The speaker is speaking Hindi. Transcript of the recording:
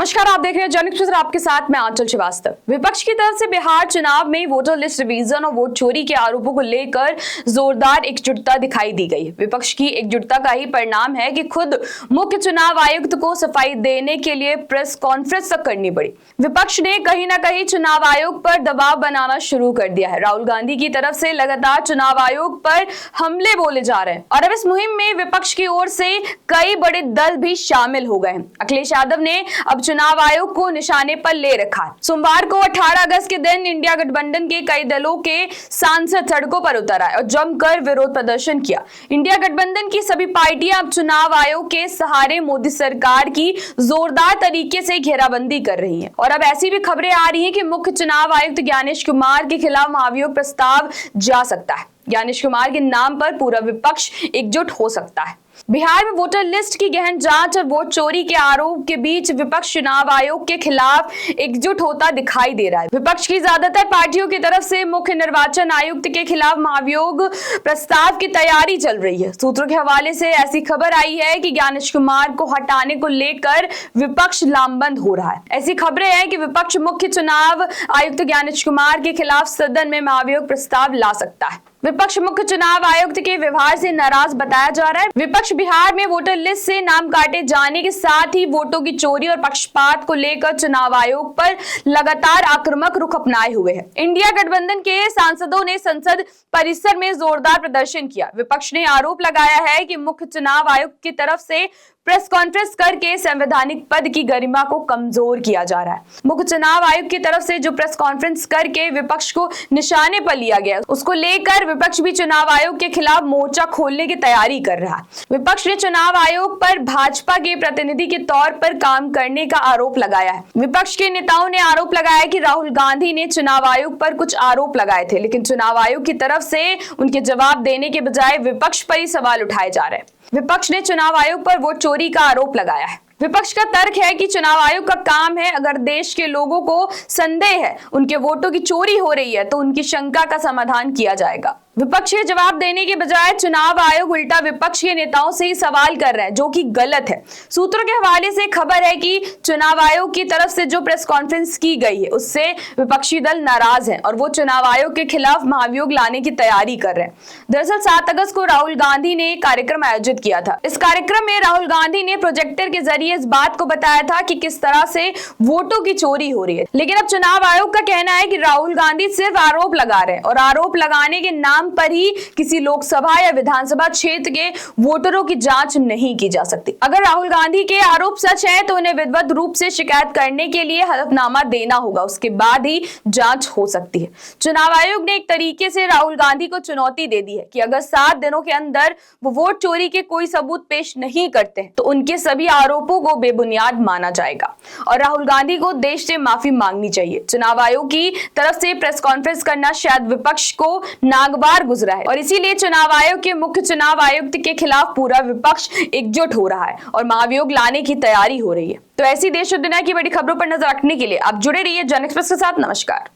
नमस्कार, आप देख रहे हैं जन एक्सप्रेस, आपके साथ मैं आंचल श्रीवास्तव। विपक्ष की तरफ से बिहार चुनाव में वोटर लिस्ट रिवीजन और वोट चोरी के आरोपों को लेकर जोरदार एकजुटता दिखाई दी गई। विपक्ष की एकजुटता का ही परिणाम है कि खुद मुख्य चुनाव आयुक्त को सफाई देने के लिए प्रेस कॉन्फ्रेंस तक करनी पड़ी। विपक्ष ने कहीं ना कहीं चुनाव आयोग पर दबाव बनाना शुरू कर दिया है। राहुल गांधी की तरफ से लगातार चुनाव आयोग पर हमले बोले जा रहे हैं और अब इस मुहिम में विपक्ष की ओर से कई बड़े दल भी शामिल हो गए हैं। अखिलेश यादव ने अब चुनाव आयोग को निशाने पर ले रखा है। सोमवार को 18 अगस्त के दिन इंडिया गठबंधन के कई दलों के सांसद सड़कों पर उतर आए और जमकर विरोध प्रदर्शन किया। इंडिया गठबंधन की सभी पार्टियां अब चुनाव आयोग के सहारे मोदी सरकार की जोरदार तरीके से घेराबंदी कर रही हैं और अब ऐसी भी खबरें आ रही हैं कि मुख्य चुनाव आयुक्त ज्ञानेश कुमार के खिलाफ महाभियोग प्रस्ताव जा सकता है। ज्ञानेश कुमार के नाम पर पूरा विपक्ष एकजुट हो सकता है। बिहार में वोटर लिस्ट की गहन जांच और वोट चोरी के आरोप के बीच विपक्ष चुनाव आयोग के खिलाफ एकजुट होता दिखाई दे रहा है। विपक्ष की ज्यादातर पार्टियों की तरफ से मुख्य निर्वाचन आयुक्त के खिलाफ महाभियोग प्रस्ताव की तैयारी चल रही है। सूत्रों के हवाले से ऐसी खबर आई है कि ज्ञानेश कुमार को हटाने को लेकर विपक्ष लामबंद हो रहा है। ऐसी खबरें हैं कि विपक्ष मुख्य चुनाव आयुक्त ज्ञानेश कुमार के खिलाफ सदन में महाभियोग प्रस्ताव ला सकता है। विपक्ष मुख्य चुनाव आयुक्त के व्यवहार से नाराज बताया जा रहा है। विपक्ष बिहार में वोटर लिस्ट से नाम काटे जाने के साथ ही वोटों की चोरी और पक्षपात को लेकर चुनाव आयोग पर लगातार आक्रामक रुख अपनाए हुए है। इंडिया गठबंधन के सांसदों ने संसद परिसर में जोरदार प्रदर्शन किया। विपक्ष ने आरोप लगाया है कि मुख्य चुनाव आयुक्त की तरफ से प्रेस कॉन्फ्रेंस करके संवैधानिक पद की गरिमा को कमजोर किया जा रहा है। मुख्य चुनाव आयुक्त की तरफ से जो प्रेस कॉन्फ्रेंस करके विपक्ष को निशाने पर लिया गया, उसको लेकर विपक्ष भी चुनाव आयोग के खिलाफ मोर्चा खोलने की तैयारी कर रहा है। विपक्ष ने चुनाव आयोग पर भाजपा के प्रतिनिधि के तौर पर काम करने का आरोप लगाया है। विपक्ष के नेताओं ने आरोप लगाया कि राहुल गांधी ने चुनाव आयोग पर कुछ आरोप लगाए थे, लेकिन चुनाव आयोग की तरफ से उनके जवाब देने के बजाय विपक्ष पर ही सवाल उठाए जा रहे हैं। विपक्ष ने चुनाव आयोग पर वोट चोरी का आरोप लगाया है। विपक्ष का तर्क है कि चुनाव आयोग का काम है, अगर देश के लोगों को संदेह है उनके वोटों की चोरी हो रही है तो उनकी शंका का समाधान किया जाएगा। विपक्ष के जवाब देने के बजाय चुनाव आयोग उल्टा विपक्ष के नेताओं से ही सवाल कर रहा है, जो कि गलत है। सूत्रों के हवाले से खबर है कि चुनाव आयोग की तरफ से जो प्रेस कॉन्फ्रेंस की गई है उससे विपक्षी दल नाराज हैं और वो चुनाव आयोग के खिलाफ महाभियोग लाने की तैयारी कर रहे हैं। दरअसल 7 अगस्त को राहुल गांधी ने एक कार्यक्रम आयोजित किया था। इस कार्यक्रम में राहुल गांधी ने प्रोजेक्टर के जरिए इस बात को बताया था कि किस तरह से वोटों की चोरी हो रही है, लेकिन अब चुनाव आयोग का कहना है कि राहुल गांधी सिर्फ आरोप लगा रहे हैं और आरोप लगाने के नाम पर ही किसी लोकसभा या विधानसभा क्षेत्र के वोटरों की जांच नहीं की जा सकती। अगर राहुल गांधी के आरोप सच है तो उन्हें विधिवत रूप से शिकायत करने के लिए हलफनामा देना होगा, उसके बाद ही जांच हो सकती है। चुनाव आयोग ने एक तरीके से राहुल गांधी को चुनौती दे दी है कि अगर 7 दिनों के अंदर वो वोट चोरी के कोई सबूत पेश नहीं करते तो उनके सभी आरोपों को बेबुनियाद माना जाएगा और राहुल गांधी को देश से माफी मांगनी चाहिए। चुनाव आयोग की तरफ से प्रेस कॉन्फ्रेंस करना शायद विपक्ष को नागवार गुजरा है और इसीलिए चुनाव आयोग के मुख्य चुनाव आयुक्त के खिलाफ पूरा विपक्ष एकजुट हो रहा है और महाभियोग लाने की तैयारी हो रही है। तो ऐसी देश और दुनिया की बड़ी खबरों पर नजर रखने के लिए आप जुड़े रहिए जन एक्सप्रेस के साथ। नमस्कार।